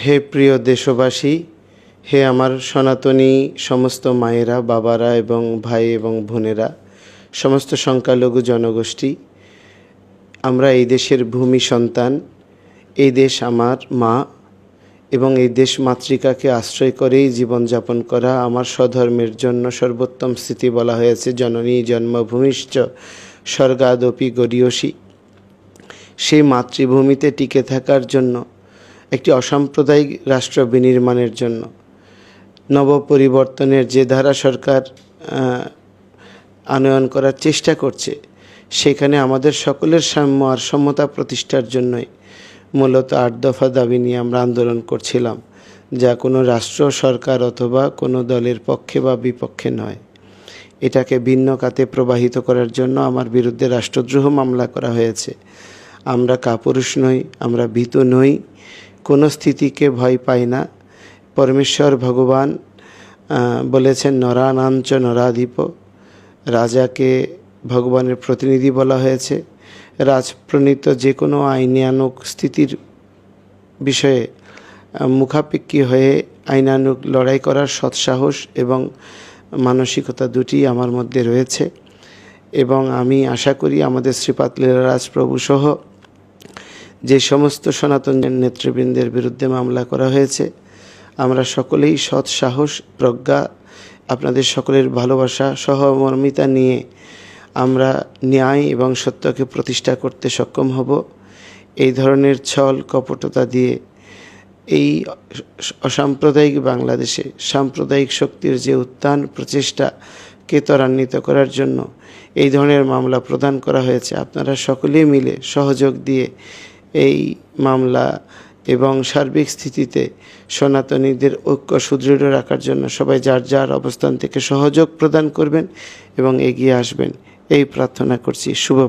হে প্রিয় দেশবাসী, হে আমার সনাতনী সমস্ত মায়েরা, বাবারা এবং ভাই এবং বোনেরা, সমস্ত সংখ্যালঘু জনগোষ্ঠী, আমরা এই দেশের ভূমি সন্তান। এই দেশ আমার মা এবং এই দেশ মাতৃকাকে আশ্রয় করেই জীবনযাপন করা আমার স্বধর্মের জন্য সর্বোত্তম স্থিতি বলা হয়েছে। জননী জন্মভূমিশ্চ স্বর্গাদপি গরীয়সী। সেই মাতৃভূমিতে টিকে থাকার জন্য, একটি অসাম্প্রদায়িক রাষ্ট্র বিনির্মাণের জন্য, নবপরিবর্তনের যে ধারা সরকার আনয়ন করার চেষ্টা করছে, সেখানে আমাদের সকলের সাম্য আর সমতা প্রতিষ্ঠার জন্যই মূলত ৮ দফা দাবি নিয়ে আমরা আন্দোলন করছিলাম, যা কোনো রাষ্ট্র সরকার অথবা কোনো দলের পক্ষে বা বিপক্ষে নয়। এটাকে ভিন্ন খাতে প্রবাহিত করার জন্য আমার বিরুদ্ধে রাষ্ট্রদ্রোহ মামলা করা হয়েছে। আমরা কাপুরুষ নই, আমরা ভীতু নই, কোনো স্থিতিকে ভয় পাই না। পরমেশ্বর ভগবান বলেছেন নরানাঞ্চ নরাধিপ। রাজাকে ভগবানের প্রতিনিধি বলা হয়েছে। রাজপ্রণীত যে কোনো আইনানুগ স্থিতির বিষয়ে মুখাপেক্ষী হয়ে আইনানুগ লড়াই করার সৎসাহস এবং মানসিকতা দুটি আমার মধ্যে রয়েছে। এবং আমি আশা করি আমাদের শ্রীপাদ লীলারাজ প্রভু সহ যে সমস্ত সনাতন নেতৃবৃন্দের বিরুদ্ধে মামলা করা হয়েছে, আমরা সকলেই সৎ সাহস, প্রজ্ঞা, আপনাদের সকলের ভালোবাসা, সহমর্মিতা নিয়ে আমরা ন্যায় এবং সত্যকে প্রতিষ্ঠা করতে সক্ষম হব। এই ধরনের ছল কপটতা দিয়ে এই অসাম্প্রদায়িক বাংলাদেশে সাম্প্রদায়িক শক্তির যে উত্থান প্রচেষ্টাকে ত্বরান্বিত করার জন্য এই ধরনের মামলা প্রদান করা হয়েছে। আপনারা সকলেই মিলে সহযোগ দিয়ে এই মামলা এবং সার্বিক স্থিতিতে সনাতনীদের ঐক্য সুদৃঢ় রাখার জন্য সবাই যার যার অবস্থান থেকে সহযোগ প্রদান করবেন এবং এগিয়ে আসবেন, এই প্রার্থনা করছি। শুভ